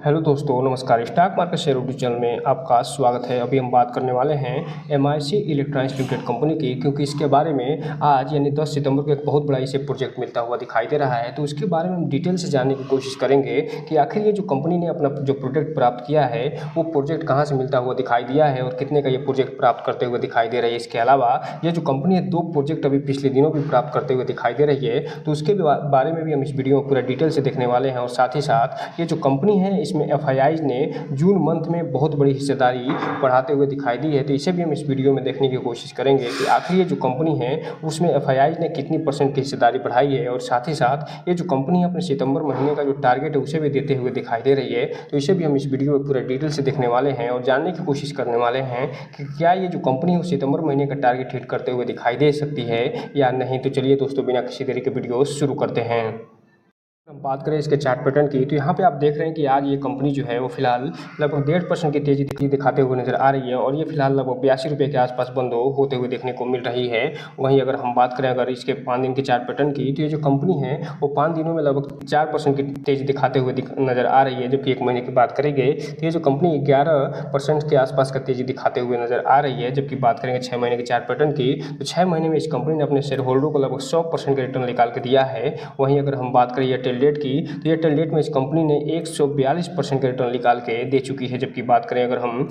Hello दोस्तों, नमस्कार। Stock market share YouTube channel में आपका स्वागत है। अभी हम बात करने वाले हैं एमआईसी इलेक्ट्रॉनिक्स लिमिटेड कंपनी की, क्योंकि इसके बारे में आज यानी 10 सितंबर को एक बहुत बड़ा इसे प्रोजेक्ट मिलता हुआ दिखाई दे रहा है। तो उसके बारे में हम डिटेल से जानने की कोशिश करेंगे कि आखिर ये जो कंपनी ने अपना जो प्रोजेक्ट प्राप्त किया है वो प्रोजेक्ट कहाँ से मिलता हुआ दिखाई दिया है और कितने का ये प्रोजेक्ट प्राप्त करते हुए दिखाई दे रही है। इसके अलावा ये जो कंपनी है 2 प्रोजेक्ट अभी पिछले दिनों भी प्राप्त करते हुए दिखाई दे रही है, तो उसके बारे में भी हम इस वीडियो में पूरा डिटेल से देखने वाले हैं। और साथ ही साथ ये जो कंपनी है इसमें एफआईआई ने जून मंथ में बहुत बड़ी हिस्सेदारी बढ़ाते हुए दिखाई दी है, तो इसे भी हम इस वीडियो में देखने की कोशिश करेंगे कि आखिर ये जो कंपनी है उसमें एफआईआई ने कितनी % की हिस्सेदारी बढ़ाई है। और साथ ही साथ ये जो कंपनी है अपने सितंबर महीने का जो टारगेट है उसे भी देते हुए दिखाई दे रही है, तो इसे भी हम इस वीडियो में पूरा डिटेल से देखने वाले हैं और जानने की कोशिश करने वाले हैं कि क्या ये जो कंपनी है सितंबर महीने का टारगेट हिट करते हुए दिखाई दे सकती है या नहीं। तो चलिए दोस्तों, बिना किसी देरी के वीडियो शुरू करते हैं। हम बात करें इसके चार्ट पैटर्न की, तो यहाँ पे आप देख रहे हैं कि आज ये कंपनी जो है वो फिलहाल लगभग 1.5% की तेजी दिखाते हुए नजर आ रही है और ये फिलहाल लगभग 82 रुपये के आसपास बंद होते हुए देखने को मिल रही है। वहीं अगर हम बात करें अगर इसके 5 दिन के चार्ट पैटर्न की, तो ये जो कंपनी है वो 5 दिनों में लगभग 4% की तेजी दिखाते हुए नजर आ रही है, जबकि 1 महीने की बात करेंगे तो ये जो कंपनी 11% के आसपास का तेजी दिखाते हुए नजर आ रही है। जबकि बात करेंगे 6 महीने के चार्ट पैटर्न की, तो 6 महीने में इस कंपनी ने अपने शेयर होल्डर को लगभग 100% का रिटर्न निकाल के दिया है। वहीं अगर हम बात करें एयरटेल डेट की, तो एयरटेल डेट में इस कंपनी ने 142% का रिटर्न निकाल के दे चुकी है। जबकि बात करें अगर हम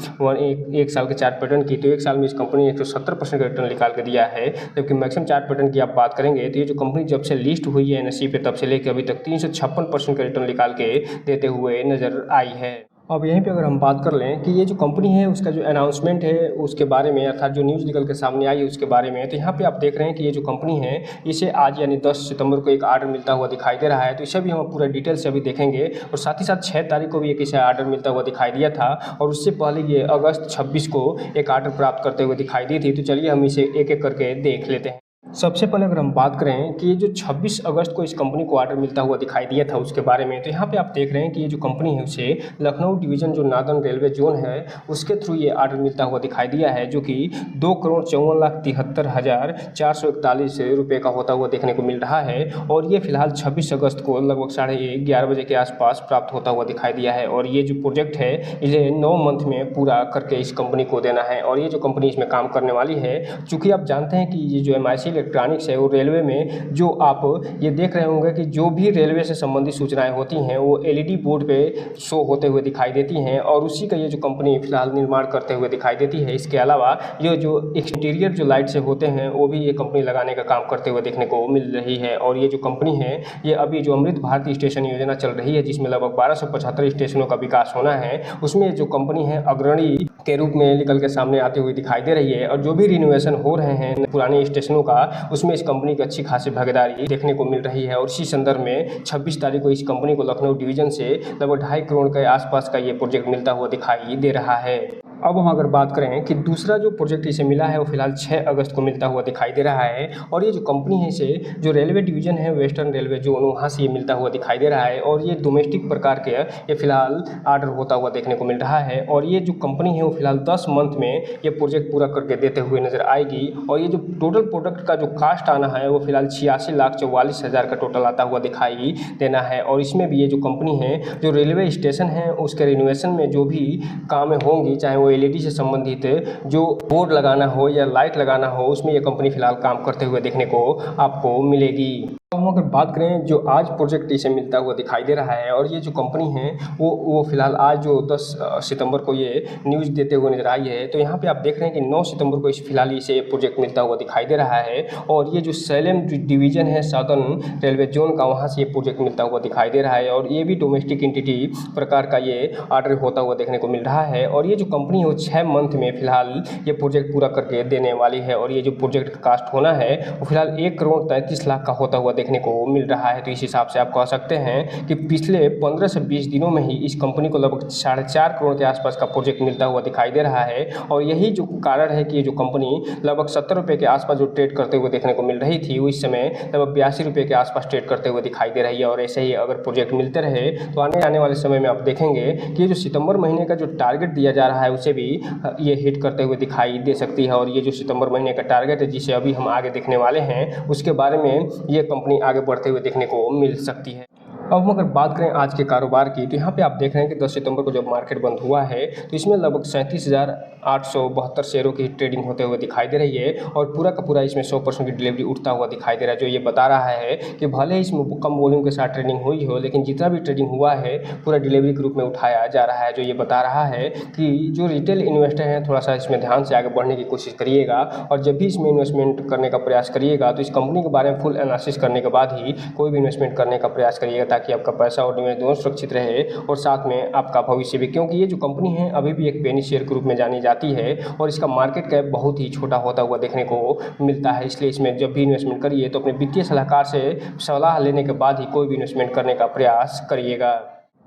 एक साल के चार्ट पैटर्न की, तो 1 साल में इस कंपनी ने 170% का रिटर्न निकाल के दिया है। जबकि मैक्सिमम चार्ट पैटर्न की आप बात करेंगे तो ये जो कंपनी जब से लिस्ट हुई है एनएसई पे तब से लेकर अभी तक 356% का रिटर्न निकाल के देते हुए नजर आई है। अब यहीं पे अगर हम बात कर लें कि ये जो कंपनी है उसका जो अनाउंसमेंट है उसके बारे में, अर्थात जो न्यूज़ निकल के सामने आई है उसके बारे में, तो यहाँ पे आप देख रहे हैं कि ये जो कंपनी है इसे आज यानी 10 सितंबर को एक आर्डर मिलता हुआ दिखाई दे रहा है। तो इसे भी हम पूरा डिटेल से अभी देखेंगे। और साथ ही साथ 6 तारीख को भी एक इसे आर्डर मिलता हुआ दिखाई दिया था और उससे पहले ये अगस्त 26 को एक आर्डर प्राप्त करते हुए दिखाई दी थी। तो चलिए हम इसे एक एक करके देख लेते हैं। सबसे पहले अगर हम बात करें कि ये जो 26 अगस्त को इस कंपनी को आर्डर मिलता हुआ दिखाई दिया था उसके बारे में, तो यहाँ पे आप देख रहे हैं कि ये जो कंपनी है उसे लखनऊ डिवीज़न जो नार्दर्न रेलवे जोन है उसके थ्रू ये आर्डर मिलता हुआ दिखाई दिया है, जो कि 2,54,73,441 रुपये का होता हुआ देखने को मिल रहा है। और ये फिलहाल 26 अगस्त को लगभग 11:30 बजे के आसपास प्राप्त होता हुआ दिखाई दिया है। और ये जो प्रोजेक्ट है इसे 9 मंथ में पूरा करके इस कंपनी को देना है। और ये जो कंपनी इसमें काम करने वाली है, चूँकि आप जानते हैं कि ये जो एमआईसी इलेक्ट्रॉनिक्स है वो रेलवे में जो आप ये देख रहे होंगे कि जो भी रेलवे से संबंधित सूचनाएं होती हैं वो एलईडी बोर्ड पे शो होते हुए दिखाई देती हैं और उसी का ये जो कंपनी फिलहाल निर्माण करते हुए दिखाई देती है। इसके अलावा ये जो एक्सटीरियर जो लाइट से होते हैं वो भी ये कंपनी लगाने का काम करते हुए देखने को मिल रही है। और ये जो कंपनी है ये अभी जो अमृत भारत स्टेशन योजना चल रही है जिसमें लगभग 1275 स्टेशनों का विकास होना है, उसमें जो कंपनी है अग्रणी के रूप में निकल के सामने आती हुई दिखाई दे रही है। और जो भी रिनोवेशन हो रहे हैं पुराने स्टेशनों का उसमें इस कंपनी की अच्छी खासी भागीदारी देखने को मिल रही है। और इसी संदर्भ में 26 तारीख को इस कंपनी को लखनऊ डिवीजन से लगभग 2.5 करोड़ के आसपास का ये प्रोजेक्ट मिलता हुआ दिखाई दे रहा है। अब हम अगर बात करें कि दूसरा जो प्रोजेक्ट इसे मिला है वो फिलहाल 6 अगस्त को मिलता हुआ दिखाई दे रहा है। और ये जो कंपनी है इसे जो रेलवे डिवीज़न है वेस्टर्न रेलवे जोन वहाँ से ये मिलता हुआ दिखाई दे रहा है। और ये डोमेस्टिक प्रकार के ये फिलहाल आर्डर होता हुआ देखने को मिल रहा है। और ये जो कंपनी है वो फिलहाल 10 मंथ में ये प्रोजेक्ट पूरा करके देते हुए नजर आएगी। और ये जो टोटल प्रोडक्ट का जो कास्ट आना है वो फिलहाल 86,44,000 का टोटल आता हुआ दिखाई देना है। और इसमें भी ये जो कंपनी है जो रेलवे स्टेशन है उसके रिनोवेशन में जो भी काम होंगी, चाहे वो एलईडी से संबंधित जो बोर्ड लगाना हो या लाइट लगाना हो, उसमें ये कंपनी फिलहाल काम करते हुए देखने को आपको मिलेगी। अब हम अगर बात करें जो आज प्रोजेक्ट इसे मिलता हुआ दिखाई दे रहा है और ये जो कंपनी है वो फिलहाल आज जो 10 सितंबर को ये न्यूज़ देते हुए नजर आई है, तो यहाँ पे आप देख रहे हैं कि 9 सितंबर को इस फिलहाल इसे प्रोजेक्ट मिलता हुआ दिखाई दे रहा है। और ये जो सैलेम डिवीज़न है साउदर्न रेलवे जोन का, वहाँ से ये प्रोजेक्ट मिलता हुआ दिखाई दे रहा है। और ये भी डोमेस्टिक एंटिटी प्रकार का ये आर्डर होता हुआ देखने को मिल रहा है। और ये जो कंपनी है वो 6 मंथ में फिलहाल ये प्रोजेक्ट पूरा करके देने वाली है। और ये जो प्रोजेक्ट का कास्ट होना है वो फिलहाल 1,33,00,000 का होता हुआ देखने को मिल रहा है। तो इस हिसाब से आप कह सकते हैं कि पिछले 15 से 20 दिनों में ही इस कंपनी को लगभग 4.5 करोड़ के आसपास का प्रोजेक्ट मिलता हुआ दिखाई दे रहा है। और यही जो कारण है कि ये जो कंपनी लगभग 70 रुपये के आसपास जो ट्रेड करते हुए देखने को मिल रही थी वो इस समय लगभग 82 रुपये के आसपास ट्रेड करते हुए दिखाई दे रही है। और ऐसे ही अगर प्रोजेक्ट मिलते रहे तो आने वाले समय में आप देखेंगे कि ये जो सितंबर महीने का जो टारगेट दिया जा रहा है उसे भी ये हिट करते हुए दिखाई दे सकती है। और ये जो सितंबर महीने का टारगेट है जिसे अभी हम आगे देखने वाले हैं उसके बारे में ये कंपनी आगे बढ़ते हुए देखने को मिल सकती है। अब हम अगर बात करें आज के कारोबार की, तो यहाँ पे आप देख रहे हैं कि 10 सितंबर को जब मार्केट बंद हुआ है तो इसमें लगभग 37,872 शेयरों की ट्रेडिंग होते हुए दिखाई दे रही है और पूरा का पूरा इसमें 100% की डिलीवरी उठता हुआ दिखाई दे रहा है, जो ये बता रहा है कि भले ही इसमें कम वॉल्यूम के साथ ट्रेडिंग हुई हो, लेकिन जितना भी ट्रेडिंग हुआ है पूरा डिलीवरी के रूप में उठाया जा रहा है। जो ये बता रहा है कि जो रिटेल इन्वेस्टर हैं थोड़ा सा इसमें ध्यान से आगे बढ़ने की कोशिश करिएगा और जब भी इसमें इन्वेस्टमेंट करने का प्रयास करिएगा तो इस कंपनी के बारे में फुल एनालिसिस करने के बाद ही कोई भी इन्वेस्टमेंट करने का प्रयास करिएगा, ताकि आपका पैसा और निवेश दोनों सुरक्षित रहे और साथ में आपका भविष्य भी। क्योंकि ये जो कंपनी है अभी भी एक पेनी शेयर के रूप में जानी जाती है और इसका मार्केट कैप बहुत ही छोटा होता हुआ देखने को मिलता है। इसलिए इसमें जब भी इन्वेस्टमेंट करिए तो अपने वित्तीय सलाहकार से सलाह लेने के बाद ही कोई भी इन्वेस्टमेंट करने का प्रयास करिएगा।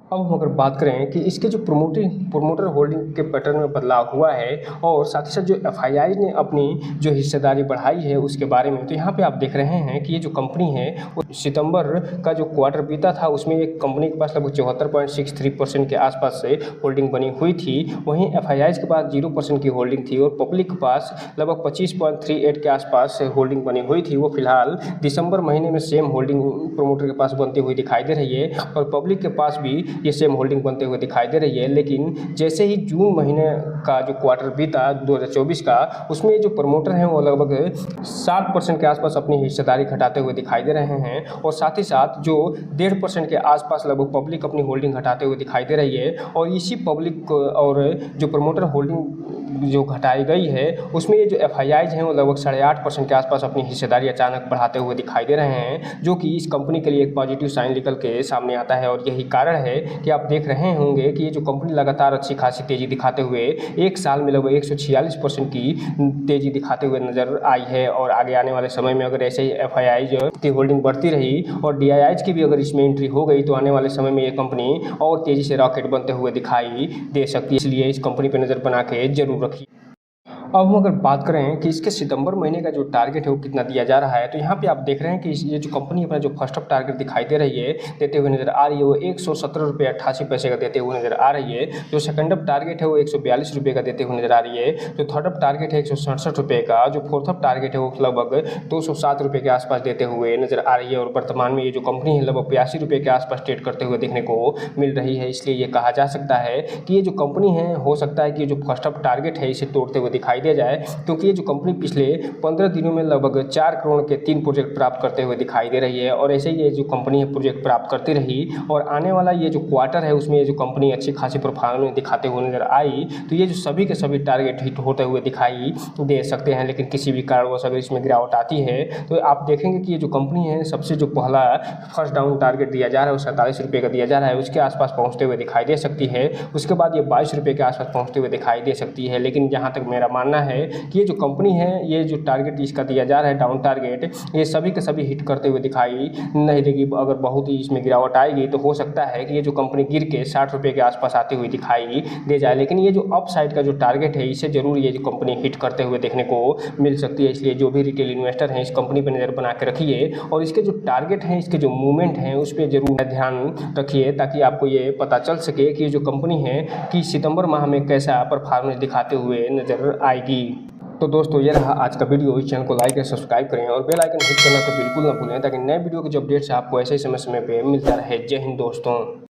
अब हम अगर बात करें कि इसके जो प्रोमोटर होल्डिंग के पैटर्न में बदलाव हुआ है और साथ ही साथ जो एफआईआई ने अपनी जो हिस्सेदारी बढ़ाई है उसके बारे में, तो यहाँ पे आप देख रहे हैं कि ये जो कंपनी है वो सितंबर का जो क्वार्टर बीता था उसमें एक कंपनी के पास लगभग 74.63% के आसपास से होल्डिंग बनी हुई थी। वहीं एफआईआई के पास 0% की होल्डिंग थी और पब्लिक के पास लगभग 25.38 के आसपास से होल्डिंग बनी हुई थी। वो फिलहाल दिसंबर महीने में सेम होल्डिंग प्रोमोटर के पास बनती हुई दिखाई दे रही है और पब्लिक के पास भी ये सेम होल्डिंग बनते हुए दिखाई दे रही है। लेकिन जैसे ही जून महीने का जो क्वार्टर बीता 2024 का, उसमें जो प्रमोटर हैं वो लगभग 60% के आसपास अपनी हिस्सेदारी घटाते हुए दिखाई दे रहे हैं और साथ ही साथ जो 1.5% के आसपास लगभग पब्लिक अपनी होल्डिंग घटाते हुए दिखाई दे रही है। और इसी पब्लिक और जो प्रमोटर होल्डिंग जो घटाई गई है उसमें ये जो एफआईआईज हैं वो लगभग 8.5% के आसपास अपनी हिस्सेदारी अचानक बढ़ाते हुए दिखाई दे रहे हैं, जो कि इस कंपनी के लिए एक पॉजिटिव साइन निकल के सामने आता है। और यही कारण है कि आप देख रहे होंगे कि ये जो कंपनी लगातार अच्छी खासी तेज़ी दिखाते हुए एक साल में लगभग 146% की तेज़ी दिखाते हुए नजर आई है। और आगे आने वाले समय में अगर ऐसे ही एफआईआईज की होल्डिंग बढ़ती रही और डीआईआईज की भी अगर इसमें एंट्री हो गई तो आने वाले समय में ये कंपनी और तेज़ी से रॉकेट बनते हुए दिखाई दे सकती है। इसलिए इस कंपनी पर नज़र बना के जरूर रखिए। अब हम अगर बात करें कि इसके सितंबर महीने का जो टारगेट है वो कितना दिया जा रहा है, तो यहाँ पे आप देख रहे हैं कि ये जो कंपनी अपना जो फर्स्ट ऑफ टारगेट दिखाई दे रही है देते हुए नजर आ रही है वो 117 रुपये 88 पैसे का देते हुए नजर आ रही है। जो सेकंड ऑफ टारगेट है वो 142 रुपये का देते हुए नजर आ रही है। जो थर्ड ऑफ टारगेट है 167 रुपये का। जो फोर्थ ऑफ टारगेट है वो लगभग 207 रुपये के आसपास देते हुए नजर आ रही है। और वर्तमान में ये जो कंपनी है लगभग 82 रुपये के आसपास ट्रेड करते हुए देखने को मिल रही है। इसलिए ये कहा जा सकता है कि ये जो कंपनी है हो सकता है कि जो फर्स्ट ऑफ टारगेट है इसे तोड़ते हुए दिखाई दे जाए, क्योंकि ये जो कंपनी पिछले 15 दिनों में लगभग 4 करोड़ के 3 प्रोजेक्ट प्राप्त करते हुए दिखाई दे रही है। और ऐसे ही ये जो कंपनी है प्रोजेक्ट प्राप्त करती रही और आने वाला ये जो क्वार्टर है उसमें ये जो कंपनी अच्छी खासी परफॉर्मेंस दिखाते हुए नजर आई तो ये जो सभी के सभी टारगेट हिट होते हुए दिखाई दे सकते हैं। लेकिन किसी भी कारणवश अगर इसमें गिरावट आती है तो आप देखेंगे कि ये जो कंपनी है सबसे जो पहला फर्स्ट डाउन टारगेट दिया जा रहा है वो 47 रुपये का दिया जा रहा है, उसके आसपास पहुँचते हुए दिखाई दे सकती है। उसके बाद ये 22 रुपये के आसपास पहुँचते हुए दिखाई दे सकती है। लेकिन जहाँ तक मेरा मानना है कि ये जो कंपनी है ये जो टारगेट इसका दिया जा रहा है डाउन टारगेट, ये सभी के सभी हिट करते हुए दिखाई नहीं देगी। अगर बहुत ही इसमें गिरावट आएगी तो हो सकता है कि ये जो कंपनी गिर के 60 रुपये के आसपास आती हुई दिखाई दे जाए। लेकिन ये जो अप साइड का जो टारगेट है इसे जरूर ये जो कंपनी हिट करते हुए देखने को मिल सकती है। इसलिए जो भी रिटेल इन्वेस्टर हैं इस कंपनी पर नज़र बना के रखिए और इसके जो टारगेट हैं इसके जो मूवमेंट हैं उस पर जरूर ध्यान रखिए, ताकि आपको ये पता चल सके कि ये जो कंपनी है कि सितंबर माह में कैसा परफॉर्मेंस दिखाते हुए नजर आएगी। तो दोस्तों ये रहा आज का वीडियो। इस चैनल को लाइक और सब्सक्राइब करें और बेल आइकन हिट करना तो बिल्कुल ना भूलें, ताकि नए वीडियो के जो अपडेट्स आपको ऐसे ही समय पे मिलता रहे। जय हिंद दोस्तों।